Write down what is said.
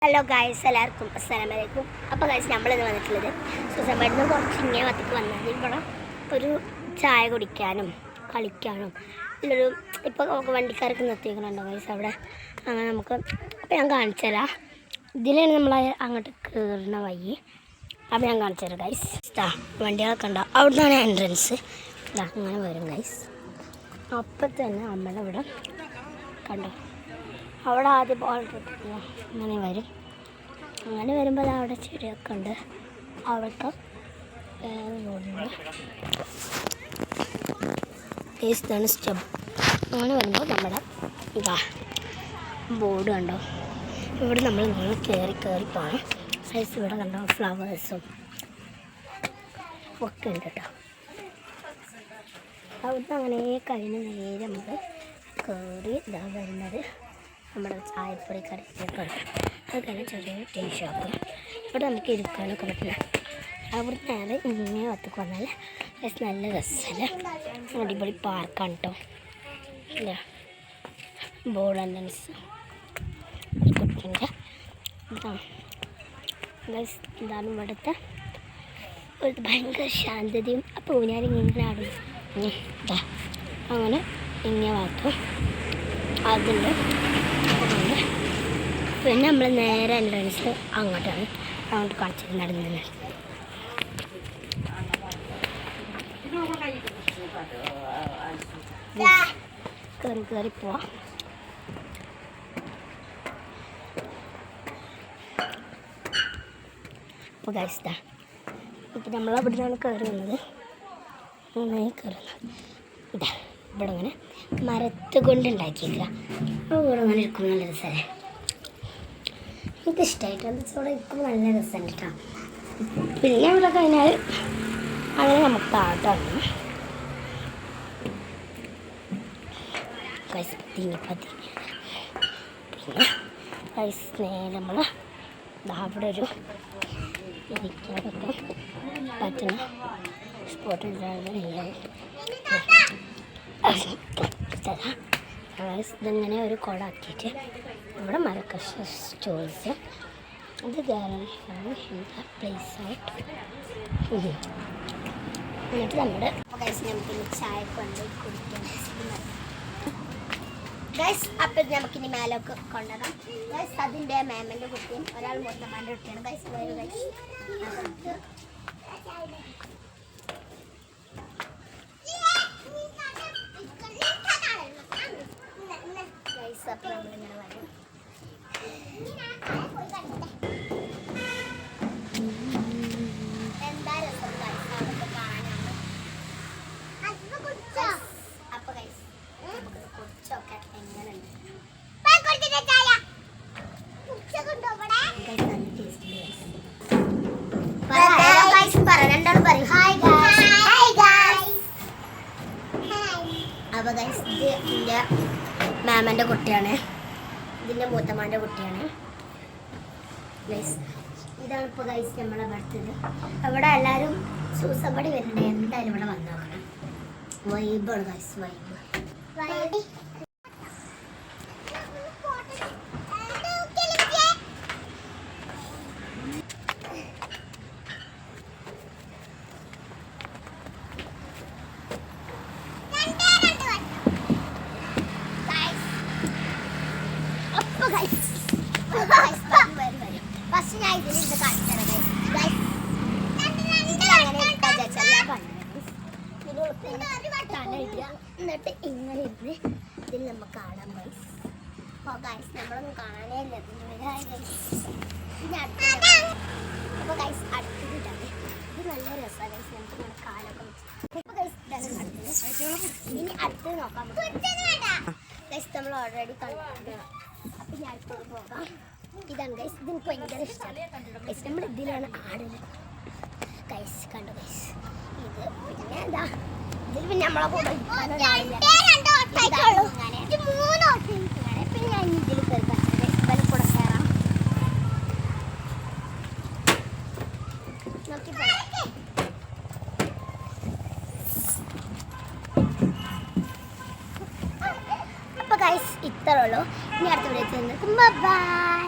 Hello guys, എല്ലാവർക്കും അസ്സലാമലൈക്കും. അപ്പോൾ ഗായ്സ്, നമ്മളിന്ന് വന്നിട്ടുള്ളത് സുസമ്പേട്ടന് കുറച്ച് ഇങ്ങനെ വത്തിക്ക് വന്നാൽ ഇവിടെ ഒരു ചായ കുടിക്കാനും കളിക്കാനും ഉള്ളൊരു ഇപ്പോൾ വണ്ടിക്കാർക്ക് നിർത്തിയിരിക്കണുണ്ടോ ഗായ്സ് അവിടെ. അങ്ങനെ നമുക്ക് അപ്പോൾ ഞാൻ കാണിച്ചു തരാം. ഇതിലാണ് നമ്മൾ അങ്ങോട്ട് കയറുന്ന വഴി. അപ്പോൾ ഞാൻ കാണിച്ചു തരാം ഗായ്സ്. വണ്ടികളൊക്കെ ഉണ്ടാവും, അവിടെ നിന്നാണ് എൻട്രൻസ്. അങ്ങനെ വരും ഗായ്സ്. അപ്പം തന്നെ നമ്മളിവിടെ കണ്ടോ, അവിടെ ആദ്യം ബോൾ അങ്ങനെ വരും. അങ്ങനെ വരുമ്പോൾ അവിടെ ചെടിയൊക്കെ ഉണ്ട്. അവിടുത്തെ വേറെ റോഡുണ്ട്. ഇതാണ് സ്റ്റെപ്പ്. അങ്ങനെ വരുമ്പോൾ നമ്മുടെ ഇതാ ബോർഡ് കണ്ടോ, ഇവിടെ നമ്മൾ ഇങ്ങനെ കയറി പോകണം. സൈസ് ഇവിടെ കണ്ടോ, ഫ്ലവേഴ്സും ഒക്കെ ഉണ്ട് കേട്ടോ. അവിടുന്ന് അങ്ങനെ കഴിഞ്ഞ് നേരെ നമ്മൾ കയറി ഇതാ വരുന്നത് നമ്മുടെ ചായപ്പൊടി കടയിലേക്കാണ്. അത് കഴിഞ്ഞ് ചെറിയ ടീ ഷോപ്പ്. ഇവിടെ നമുക്ക് ഇരിക്കാനൊക്കെ പറ്റില്ല. അവിടെ നേരെ ഇങ്ങനെ ഒത്തുക്ക് വന്നാൽ നല്ല രസമല്ലേ, അടിപൊളി പാർക്കാണ് കേട്ടോ. ഇല്ല ബോർഡ് എൻട്രൻസ് കുട്ടിൻ്റെ ഇതാണ് ഇവിടുത്തെ ഒരു ഭയങ്കര ശാന്തതയും. അപ്പോൾ ഞാനിങ്ങനെ ആടും അങ്ങനെ ഇങ്ങനെ വാക്കും അതിൻ്റെ. പിന്നെ നമ്മൾ നേരെ എൻട്രൻസ് അങ്ങോട്ടാണ്, അങ്ങോട്ട് കാണിച്ചിട്ട് നടന്നത്. കയറി പോവാം. അപ്പോൾ കഴിച്ചതാ ഇപ്പം നമ്മളവിടെ നിന്നാണ് കയറി വന്നത്. അങ്ങനെ കയറുന്നത് ഇതാ ഇവിടെ അങ്ങനെ മരത്ത് കൊണ്ട് ഉണ്ടാക്കിയില്ല. ഇവിടെ അങ്ങനെ ഇരിക്കും, നല്ല രസമല്ലേ. എനിക്കിഷ്ടമായിട്ട് അത് ഇവിടെ ഇരിക്കുമ്പോൾ നല്ല രസമുണ്ട് കേട്ടോ. പിന്നെ ഇവിടെ കഴിഞ്ഞാൽ അങ്ങനെ നമുക്ക് താട്ടാണ് പത്തി. പിന്നെ നേരെ നമ്മൾ അവിടെ ഒരു ഇരിക്കാനൊക്കെ പറ്റുന്ന സ്പോട്ടിൽ ഇതിങ്ങനെ ഒരു കുളമാക്കിയിട്ട് ഇവിടെ മരക്കശ സ്റ്റോൾസ്. ഇത് ഗാലറിയാണ്, എന്താ പ്ലേസായിട്ട്. എന്നിട്ട് നമ്മുടെ നമുക്ക് ചായ കൊണ്ട് കുടിക്കാം ഗൈസ്. അപ്പം നമുക്കിനി മേലൊക്കെ കൊണ്ടുവരാം ഗൈസ്. അതിൻ്റെ മാമൻ്റെ കുട്ടിയും ഒരാൾ മൂത്തമാൻ്റെ കുട്ടിയാണ് ഗൈസ്. വരും ഗൈസ്. അപ്പം നമ്മളിങ്ങനെ വരും. എന്താ രസം ഗൈസ് അതൊക്കെ കാണാനാണ്. അപ്പൊ ഗൈസ് നമുക്ക് കുറിച്ചൊക്കെ എങ്ങനെയുണ്ട് അപ്പൊ ഗൈസ് ഇത് എൻ്റെ മാമൻ്റെ കുട്ടിയാണ്, ഇതിൻ്റെ മൂത്തമാൻ്റെ കുട്ടിയാണ് ഗൈസ്. ഇതാണ് ഇപ്പോൾ ഗൈസ് നമ്മളെ ബർത്ത്ഡേ. അവിടെ എല്ലാവരും സൂസമ്പടി വരുന്നുണ്ട്, എന്തായാലും ഇവിടെ വന്നു നോക്കണം. വൈബാണ് ഗൈസ്, വൈബ്. ഫസ്റ്റ് ഞാൻ ഇതിൽ ഇത് കാണിച്ചു എന്നിട്ട് ഇങ്ങനെ ഇരുന്ന് ഇതിൽ നമുക്ക് കാണാം ഗൈസ്. അപ്പോൾ ഗൈസ് നമ്മളൊന്നും കാണാനേ ഇല്ല അപ്പോൾ ഗൈസ് അടുത്തത് ഇതാണ്. ഇത് നല്ല രസമാണ് ഗൈസ്, നമുക്ക് നമ്മുടെ കാലൊക്കെ അപ്പോൾ ഗൈസ് ഇതാണ് അടുത്തത്. ഇനി അടുത്തത് നോക്കാം ഗൈസ്. നമ്മൾ ഓൾറെഡി കണ്ടിട്ടുണ്ട്. അപ്പം ഞാൻ അടുത്തത് പോകാം. ഇതാണ് ഗൈസ്, ഇതെനിക്ക് ഭയങ്കര ഇഷ്ടമാണ് ഗൈസ്. നമ്മൾ ഇതിലാണ് ആടുന്നത് ഗൈസ്. കണ്ടു ഗൈസ്. ഇത് പിന്നെ എന്താ ഇതിൽ പിന്നെ നമ്മളെ കൂടെ പിന്നെ ഞാൻ ഇതിൽ കയറി കൂടെ കയറാം. നോക്കി അപ്പോൾ ഗൈസ് ഇത്രേ ഉള്ളൂ. ഇനി അടുത്ത വീഡിയോ ചെയ്യുന്നത് ബൈ.